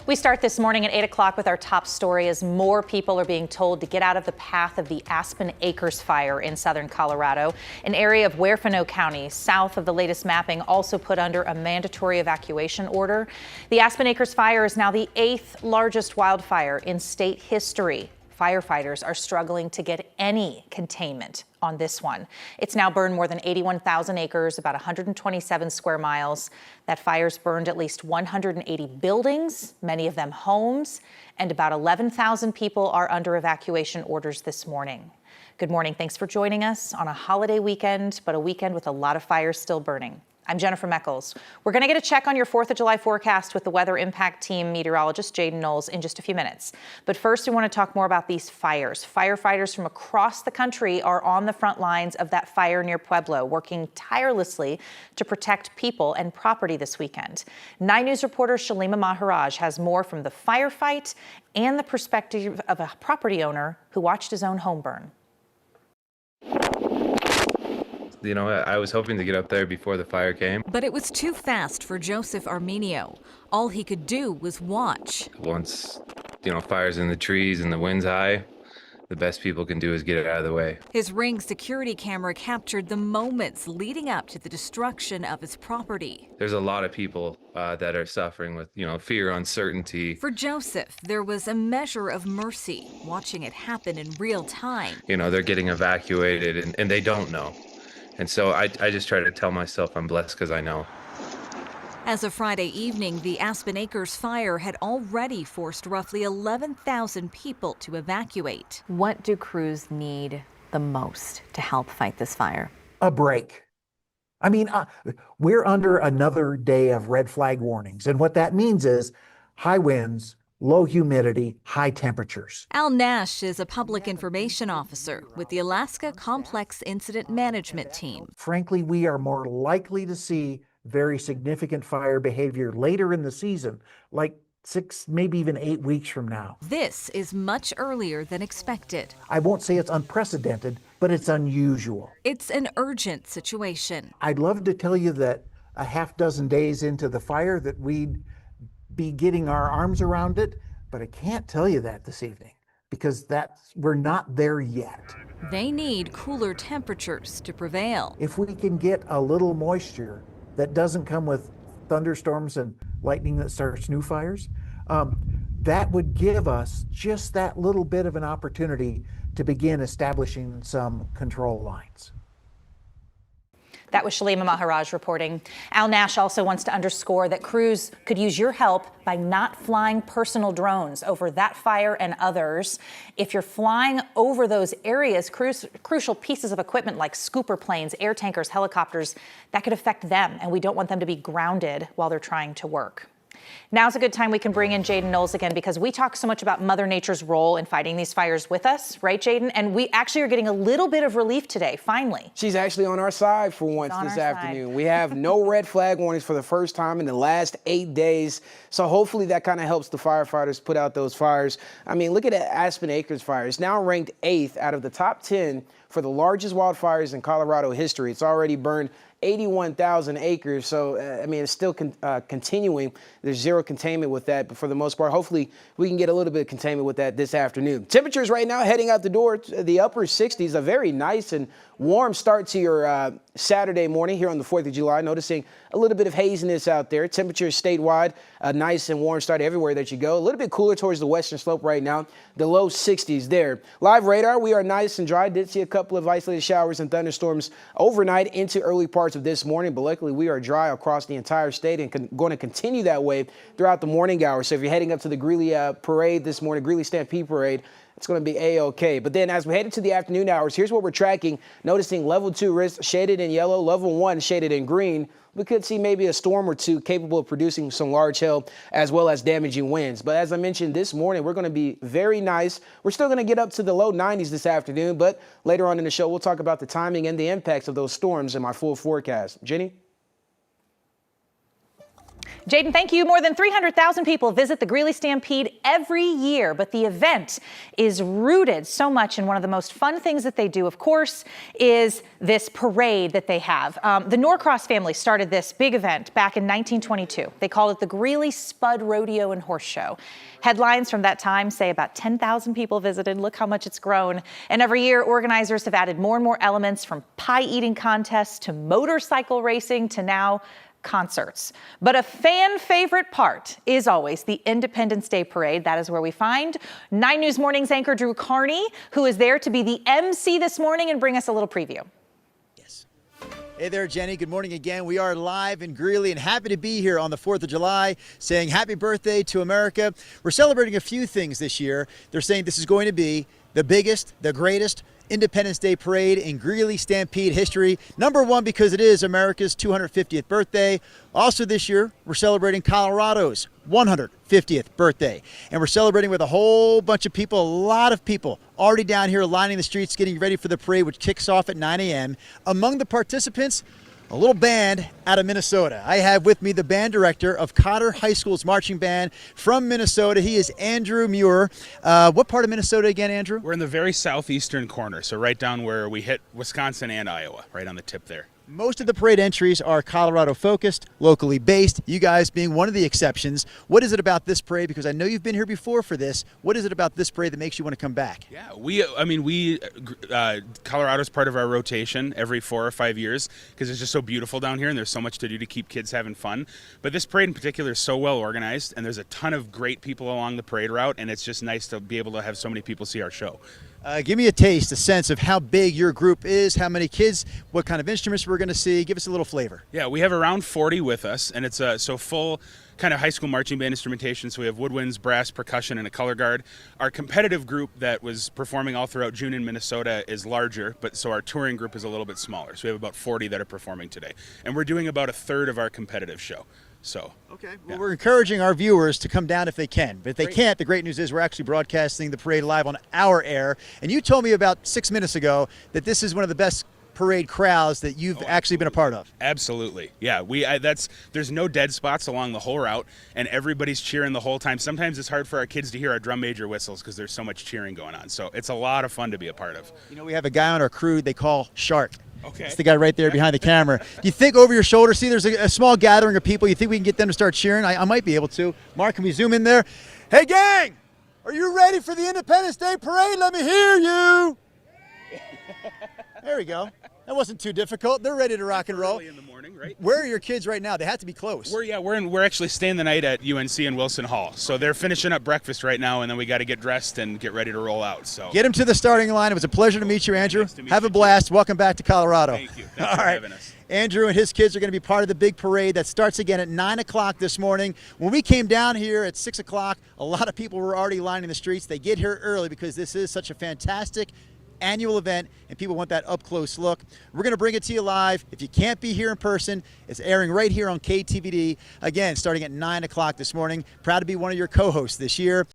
We start this morning at 8 o'clock with our top story as more people are being told to get out of the path of the Aspen Acres fire in southern Colorado, an area of Huerfano County, south of the latest mapping, also put under a mandatory evacuation order. The Aspen Acres fire is now the 8th largest wildfire in state history. Firefighters are struggling to get any containment on this one. It's now burned more than 81,000 acres, about 127 square miles. That fire's burned at least 180 buildings, many of them homes, and about 11,000 people are under evacuation orders this morning. Good morning. Thanks for joining us on a holiday weekend, but a weekend with a lot of fires still burning. I'm Jennifer Meckles. We're going to get a check on your 4th of July forecast with the Weather Impact Team meteorologist Jaden Knowles in just a few minutes. But first, we want to talk more about these fires. Firefighters from across the country are on the front lines of that fire near Pueblo, working tirelessly to protect people and property this weekend. 9 News reporter Shalima Maharaj has more from the firefight and the perspective of a property owner who watched his own home burn. You know, I was hoping to get up there before the fire came. But it was too fast for Joseph Armenio. All he could do was watch. Once, fire's in the trees and the wind's high, the best people can do is get it out of the way. His Ring security camera captured the moments leading up to the destruction of his property. There's a lot of people that are suffering with, fear, uncertainty. For Joseph, there was a measure of mercy, watching it happen in real time. They're getting evacuated and they don't know. And so I just try to tell myself I'm blessed because I know. As of Friday evening, the Aspen Acres fire had already forced roughly 11,000 people to evacuate. What do crews need the most to help fight this fire? A break. I mean, we're under another day of red flag warnings. And what that means is high winds, low humidity, high temperatures. Al Nash is a public information officer with the Alaska Complex Incident Management Team. Frankly, we are more likely to see very significant fire behavior later in the season, like 6, maybe even 8 weeks from now. This is much earlier than expected. I won't say it's unprecedented, but it's unusual. It's an urgent situation. I'd love to tell you that a half dozen days into the fire that we'd be getting our arms around it, but I can't tell you that this evening because we're not there yet. They need cooler temperatures to prevail. If we can get a little moisture that doesn't come with thunderstorms and lightning that starts new fires, that would give us just that little bit of an opportunity to begin establishing some control lines. That was Shalima Maharaj reporting. Al Nash also wants to underscore that crews could use your help by not flying personal drones over that fire and others. If you're flying over those areas, crucial pieces of equipment like scooper planes, air tankers, helicopters, that could affect them, and we don't want them to be grounded while they're trying to work. Now's a good time we can bring in Jaden Knowles again because we talk so much about Mother Nature's role in fighting these fires with us, right, Jaden? And we actually are getting a little bit of relief today, finally. She's actually on our side for once this afternoon. We have no red flag warnings for the first time in the last 8 days. So hopefully that kind of helps the firefighters put out those fires. I mean, look at the Aspen Acres fire. It's now ranked 8th out of the top 10 for the largest wildfires in Colorado history. It's already burned 81,000 acres. So, it's still continuing. There's zero containment with that. But for the most part, hopefully we can get a little bit of containment with that this afternoon. Temperatures right now heading out the door, the upper 60s, a very nice and warm start to your Saturday morning here on the 4th of July. Noticing a little bit of haziness out there. Temperatures statewide, a nice and warm start everywhere that you go. A little bit cooler towards the western slope right now. The low 60s there. Live radar, we are nice and dry. Did see a couple of isolated showers and thunderstorms overnight into early parts of this morning, but luckily we are dry across the entire state and going to continue that way throughout the morning hours. So if you're heading up to the Greeley Parade this morning, Greeley Stampede Parade, it's going to be A-OK. But then as we head into the afternoon hours, here's what we're tracking. Noticing level 2 risk shaded in yellow, level 1 shaded in green. We could see maybe a storm or two capable of producing some large hail as well as damaging winds. But as I mentioned this morning, we're going to be very nice. We're still going to get up to the low 90s this afternoon. But later on in the show, we'll talk about the timing and the impacts of those storms in my full forecast. Jenny? Jaden, thank you. More than 300,000 people visit the Greeley Stampede every year, but the event is rooted so much in one of the most fun things that they do, of course, is this parade that they have. The Norcross family started this big event back in 1922. They called it the Greeley Spud Rodeo and Horse Show. Headlines from that time say about 10,000 people visited. Look how much it's grown. And every year, organizers have added more and more elements, from pie eating contests to motorcycle racing to now concerts. But a fan favorite part is always the Independence Day Parade. That is where we find 9 News Morning's anchor Drew Carney, who is there to be the MC this morning and bring us a little preview. Yes. Hey there, Jenny. Good morning again. We are live in Greeley and happy to be here on the 4th of July saying happy birthday to America. We're celebrating a few things this year. They're saying this is going to be the biggest, the greatest Independence Day Parade in Greeley Stampede history. Number one, because it is America's 250th birthday. Also this year, we're celebrating Colorado's 150th birthday. And we're celebrating with a whole bunch of people, a lot of people already down here lining the streets, getting ready for the parade, which kicks off at 9 a.m. Among the participants, a little band out of Minnesota. I have with me the band director of Cotter High School's marching band from Minnesota. He is Andrew Muir. What part of Minnesota again, Andrew? We're in the very southeastern corner, so right down where we hit Wisconsin and Iowa, right on the tip there. Most of the parade entries are Colorado focused, locally based, you guys being one of the exceptions. What is it about this parade? Because I know you've been here before for this. What is it about this parade that makes you want to come back? Yeah, Colorado's part of our rotation every 4 or 5 years because it's just so beautiful down here and there's so much to do to keep kids having fun. But this parade in particular is so well organized and there's a ton of great people along the parade route, and it's just nice to be able to have so many people see our show. Give me a taste, a sense of how big your group is, how many kids, what kind of instruments we're going to see. Give us a little flavor. Yeah, we have around 40 with us, and it's so full kind of high school marching band instrumentation. So we have woodwinds, brass, percussion, and a color guard. Our competitive group that was performing all throughout June in Minnesota is larger, but so our touring group is a little bit smaller. So we have about 40 that are performing today. And we're doing about a third of our competitive show. So, okay. Well, we're encouraging our viewers to come down if they can. But if they can't, the great news is we're actually broadcasting the parade live on our air. And you told me about 6 minutes ago that this is one of the best parade crowds that you've actually been a part of. Absolutely. Yeah, there's no dead spots along the whole route, and everybody's cheering the whole time. Sometimes it's hard for our kids to hear our drum major whistles because there's so much cheering going on. So it's a lot of fun to be a part of. You know, we have a guy on our crew they call Shark. Okay. It's the guy right there behind the camera. Do you think over your shoulder, see there's a small gathering of people, you think we can get them to start cheering? I might be able to. Mark, can we zoom in there? Hey gang, are you ready for the Independence Day Parade? Let me hear you. There we go. That wasn't too difficult. They're ready to rock and roll. Early in the morning, right? Where are your kids right now? They have to be close. We're actually staying the night at UNC in Wilson Hall. So they're finishing up breakfast right now, and then we got to get dressed and get ready to roll out. So get them to the starting line. It was a pleasure to meet you, Andrew. Nice to meet have you a blast. Too. Welcome back to Colorado. Thank you. Thanks for having us. Andrew and his kids are going to be part of the big parade that starts again at 9 o'clock this morning. When we came down here at 6 o'clock, a lot of people were already lining the streets. They get here early because this is such a fantastic annual event and people want that up close look. We're going to bring it to you live. If you can't be here in person, it's airing right here on KTVD again starting at 9 o'clock this morning. Proud to be one of your co-hosts this year.